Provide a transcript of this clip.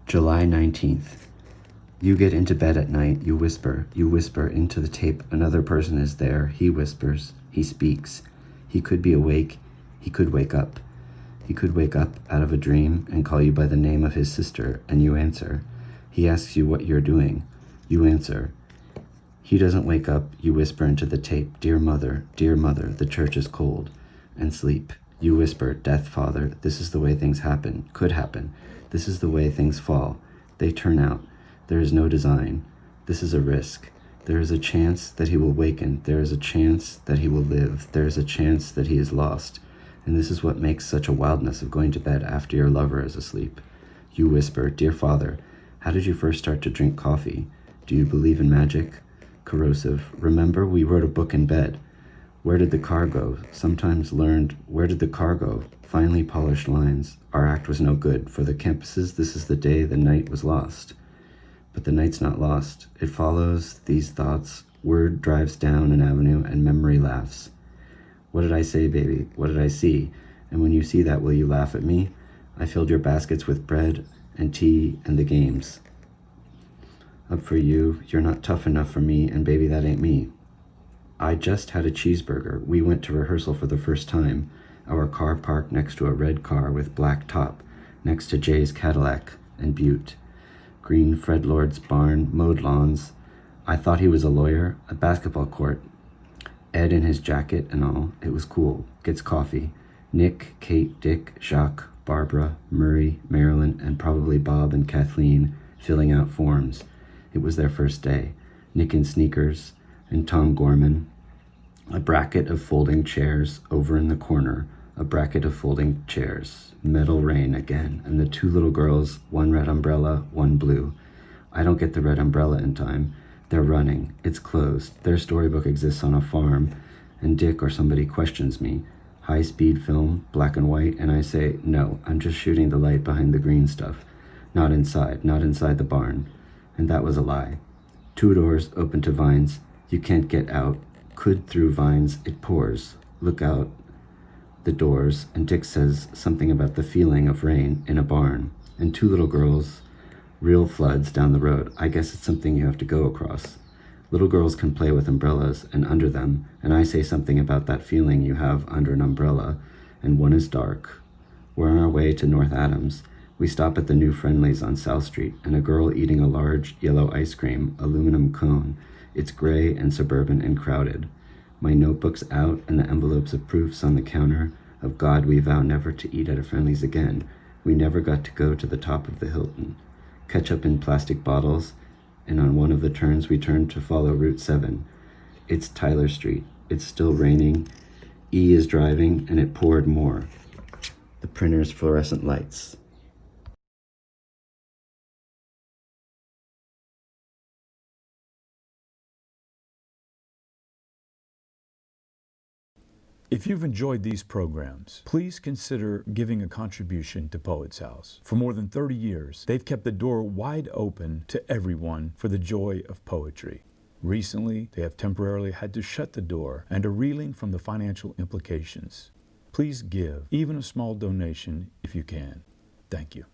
July 19th. You get into bed at night, you whisper into the tape. Another person is there. He whispers, he speaks. He could be awake, he could wake up. He could wake up out of a dream and call you by the name of his sister, and you answer. He asks you what you're doing. You answer. He doesn't wake up, you whisper into the tape, dear mother, the church is cold, and sleep. You whisper, death, father, this is the way things happen, could happen. This is the way things fall. They turn out. There is no design. This is a risk. There is a chance that he will waken. There is a chance that he will live. There is a chance that he is lost. And this is what makes such a wildness of going to bed after your lover is asleep. You whisper, dear father, how did you first start to drink coffee? Do you believe in magic? Corrosive, remember we wrote a book in bed. Where did the car go? Sometimes learned, where did the car go? Finely polished lines. Our act was no good. For the campuses, this is the day the night was lost. But the night's not lost. It follows these thoughts. Word drives down an avenue and memory laughs. What did I say, baby? What did I see? And when you see that, will you laugh at me? I filled your baskets with bread and tea and the games. Up for you. You're not tough enough for me, and baby, that ain't me. I just had a cheeseburger. We went to rehearsal for the first time. Our car parked next to a red car with black top, next to Jay's Cadillac and Butte. Green Fred Lord's barn, mowed lawns. I thought he was a lawyer, a basketball court. Ed in his jacket and all. It was cool. Gets coffee. Nick, Kate, Dick, Jacques, Barbara, Murray, Marilyn, and probably Bob and Kathleen filling out forms. It was their first day. Nick in sneakers and Tom Gorman. A bracket of folding chairs over in the corner. A bracket of folding chairs. Metal rain again. And the two little girls, one red umbrella, one blue. I don't get the red umbrella in time. They're running. It's closed. Their storybook exists on a farm. And Dick or somebody questions me. High-speed film, black and white, and I say, no, I'm just shooting the light behind the green stuff. Not inside the barn. And that was a lie. 2 doors open to vines. You can't get out. Could through vines, it pours. Look out the doors, and Dick says something about the feeling of rain in a barn. And 2 little girls, real floods down the road. I guess it's something you have to go across. Little girls can play with umbrellas and under them, and I say something about that feeling you have under an umbrella, and one is dark. We're on our way to North Adams. We stop at the New Friendlies on South Street, and a girl eating a large yellow ice cream, aluminum cone. It's gray and suburban and crowded. My notebook's out and the envelopes of proofs on the counter. Of God, we vow never to eat at a Friendlies again. We never got to go to the top of the Hilton. Ketchup in plastic bottles, and on one of the turns we turned to follow Route 7. It's Tyler Street. It's still raining. E is driving, and it poured more. The printer's fluorescent lights. If you've enjoyed these programs, please consider giving a contribution to Poets House. For more than 30 years, they've kept the door wide open to everyone for the joy of poetry. Recently, they have temporarily had to shut the door and are reeling from the financial implications. Please give, even a small donation if you can. Thank you.